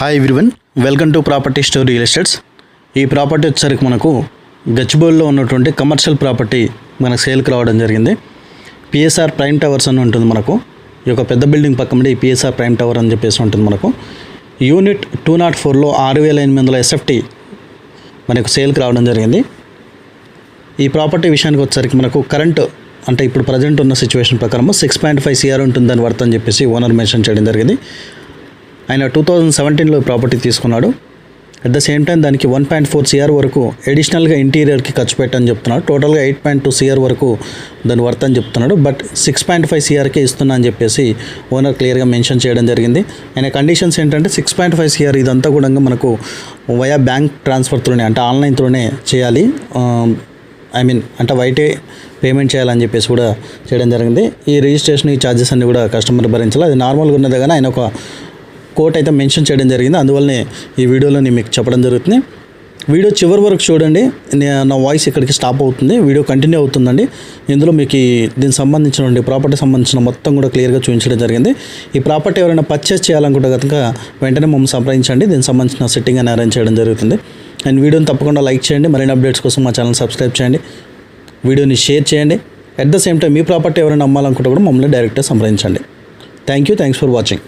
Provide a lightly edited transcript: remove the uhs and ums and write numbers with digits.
Hi everyone, welcome to property store real estates. ఈ property వచ్చేసరికి మనకు గచ్చిబౌలిలో ఉన్నటువంటి కమర్షియల్ ప్రాపర్టీ మనకు సేల్కి రావడం జరిగింది. పిఎస్ఆర్ ప్రైమ్ టవర్స్ అని ఉంటుంది మనకు. ఈ యొక్క పెద్ద బిల్డింగ్ పక్కనే పిఎస్ఆర్ ప్రైమ్ టవర్ అని చెప్పేసి ఉంటుంది మనకు. యూనిట్ 204లో 6,800 SFT మనకు సేల్కి రావడం జరిగింది. ఈ ప్రాపర్టీ విషయానికి వచ్చేసరికి మనకు కరెంట్ అంటే ఇప్పుడు ప్రజెంట్ ఉన్న సిచ్యువేషన్ ప్రకారం 6.5 CR ఉంటుందని వర్త్ అని చెప్పేసి ఓనర్ మెన్షన్ చేయడం జరిగింది. ఆయన 2017లో ప్రాపర్టీ తీసుకున్నాడు. అట్ ద సేమ్ టైం దానికి 1.4 CR వరకు అడిషనల్గా ఇంటీరియర్కి ఖర్చు పెట్టని చెప్తున్నాడు. టోటల్గా 8.2 CR వరకు దాని వర్త్ అని చెప్తున్నాడు. బట్ 6.5 CRకే ఇస్తున్నా అని చెప్పేసి ఓనర్ క్లియర్గా మెన్షన్ చేయడం జరిగింది. ఆయన కండిషన్స్ ఏంటంటే 6.5 CR ఇదంతా కూడా మనకు వయా బ్యాంక్ ట్రాన్స్ఫర్ త్రూనే అంటే ఆన్లైన్ త్రూనే చేయాలి. అంటే వైటే పేమెంట్ చేయాలని చెప్పేసి కూడా చేయడం జరిగింది. ఈ రిజిస్ట్రేషన్ ఈ ఛార్జెస్ అన్నీ కూడా కస్టమర్ భరించాలి. అది నార్మల్గా ఉన్నది కానీ ఆయన ఒక కోట్ అయితే మెన్షన్ చేయడం జరిగింది. అందువల్లనే ఈ వీడియోలో నేను మీకు చెప్పడం జరుగుతుంది. వీడియో చివరి వరకు చూడండి. నా వాయిస్ ఇక్కడికి స్టాప్ అవుతుంది, వీడియో కంటిన్యూ అవుతుందండి. ఇందులో మీకు దీనికి సంబంధించిన ప్రాపర్టీ సంబంధించిన మొత్తం కూడా క్లియర్గా చూపించడం జరిగింది. ఈ ప్రాపర్టీ ఎవరైనా పర్చేస్ చేయాలనుకుంటే కనుక వెంటనే మమ్మల్ని సంప్రదించండి. దీనికి సంబంధించిన సెట్టింగ్ అని అరేంజ్ చేయడం జరుగుతుంది. అండ్ వీడియోని తప్పకుండా లైక్ చేయండి. మరిన్ని అప్డేట్స్ కోసం మా ఛానల్ సబ్స్క్రైబ్ చేయండి. వీడియోని షేర్ చేయండి. At the same time me property ఎవరైనా అమ్మాలనుకుంటే కూడా మమ్మల్ని డైరెక్ట్గా సంప్రదించండి. Thanks for watching.